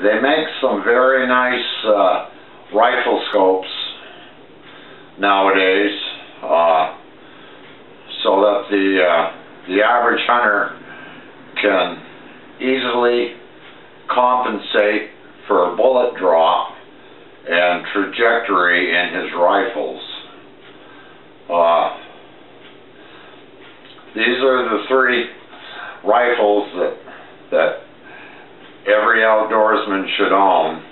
They make some very nice rifle scopes nowadays, so that the average hunter can easily compensate for bullet drop and trajectory in his rifles. These are the three rifles that every outdoorsman should own,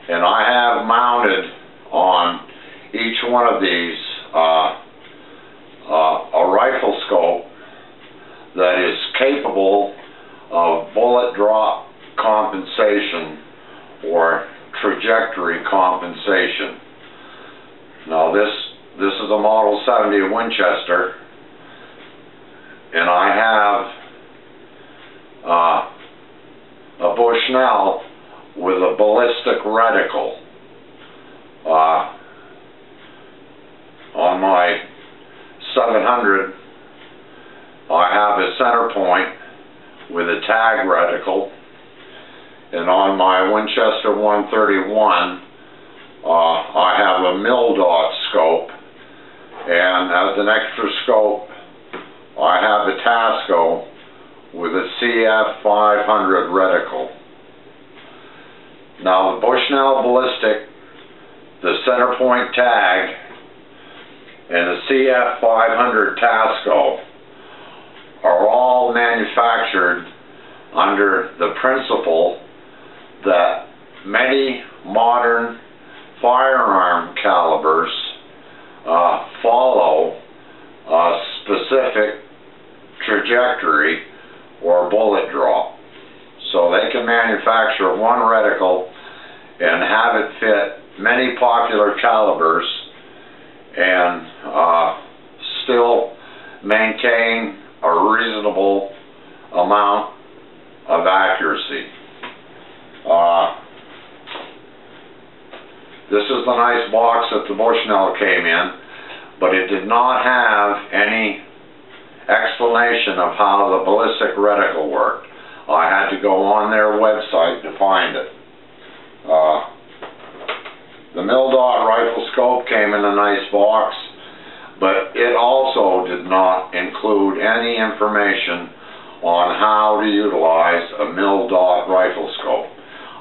and I have mounted on each one of these a rifle scope that is capable of bullet drop compensation or trajectory compensation. Now this is a Model 70 Winchester, and I have a Bushnell with a ballistic reticle. On my 700 I have a center point with a tag reticle, and on my Winchester 131 I have a mil-dot scope, and as an extra scope I have a Tasco with a CF 500 reticle. Now the Bushnell ballistic, the center point tag, and the CF 500 Tasco are all manufactured under the principle that many modern firearm calibers follow a specific trajectory or bullet drop. So they can manufacture one reticle and have it fit many popular calibers and still maintain a reasonable amount of accuracy. This is the nice box that the Bushnell came in, but it did not have any explanation of how the ballistic reticle worked. I had to go on their website to find it. The mil-dot rifle scope came in a nice box, but it also did not include any information on how to utilize a mil-dot rifle scope.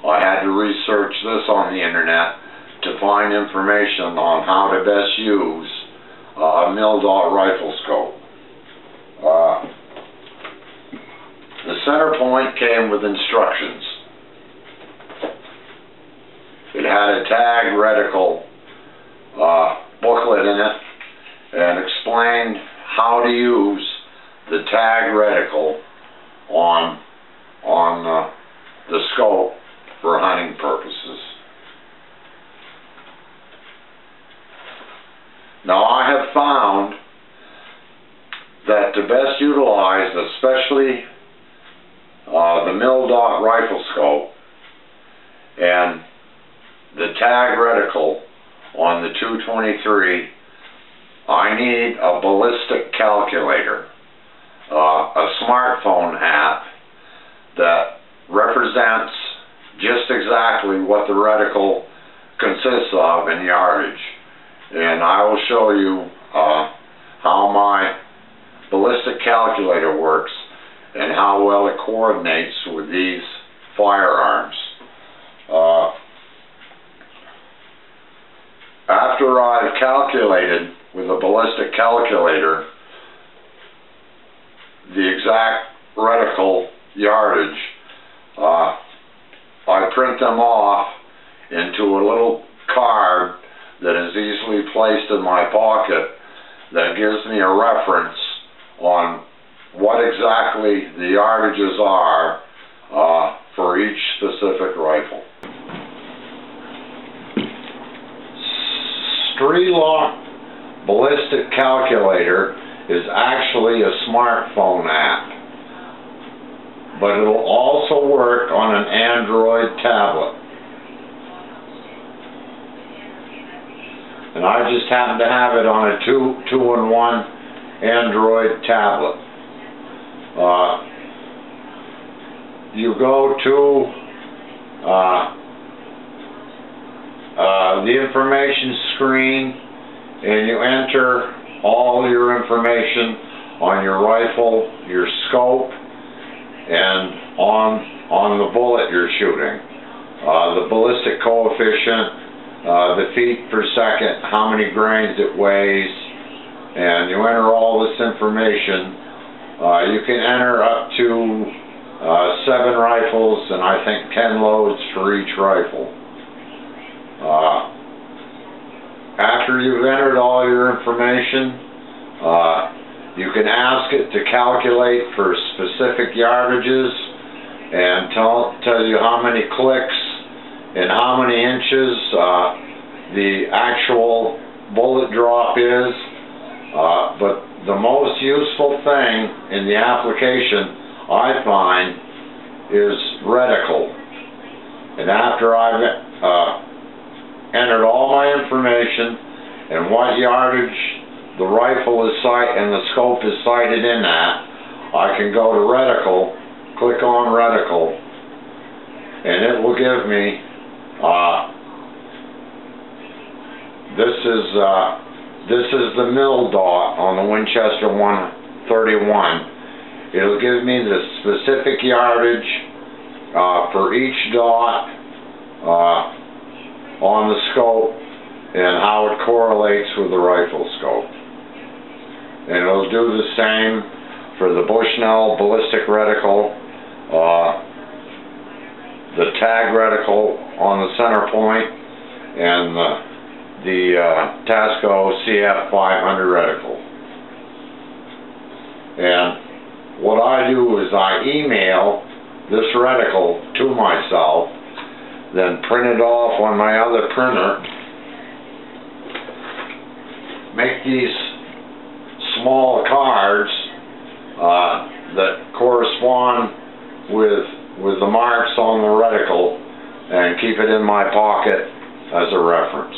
I had to research this on the internet to find information on how to best use a mil-dot rifle scope. The center point came with instructions. It had a tag reticle booklet in it and explained how to use the tag reticle on the scope for hunting purposes. Now I have found that to best utilize especially the mil-dot rifle scope and the tag reticle on the 223, I need a ballistic calculator, a smartphone app that represents just exactly what the reticle consists of in yardage. And I will show you how my ballistic calculator works and how well it coordinates with these firearms. After I've calculated with a ballistic calculator the exact reticle yardage, I print them off into a little card that is easily placed in my pocket that gives me a reference on what exactly the yardages are for each specific rifle. Strelok Ballistic Calculator is actually a smartphone app, but it will also work on an Android tablet. And I just happen to have it on a two-in-one Android tablet. You go to the information screen, and you enter all your information on your rifle, your scope, and on the bullet you're shooting. The ballistic coefficient, the feet per second, how many grains it weighs, and you enter all this information. You can enter up to 7 rifles, and I think 10 loads for each rifle. After you've entered all your information, you can ask it to calculate for specific yardages and tell you how many clicks and how many inches the actual bullet drop is. But the most useful thing in the application, I find, is reticle. And after I've entered all my information and what yardage the rifle is and the scope is sighted in at, I can go to reticle, click on reticle, and it will give me this is the mil dot on the Winchester 131. It'll give me the specific yardage for each dot on the scope and how it correlates with the rifle scope. And it'll do the same for the Bushnell ballistic reticle, the tag reticle on the center point, and the Tasco CF500 reticle. And what I do is I email this reticle to myself, then print it off on my other printer, make these small cards that correspond with the marks on the reticle, and keep it in my pocket as a reference.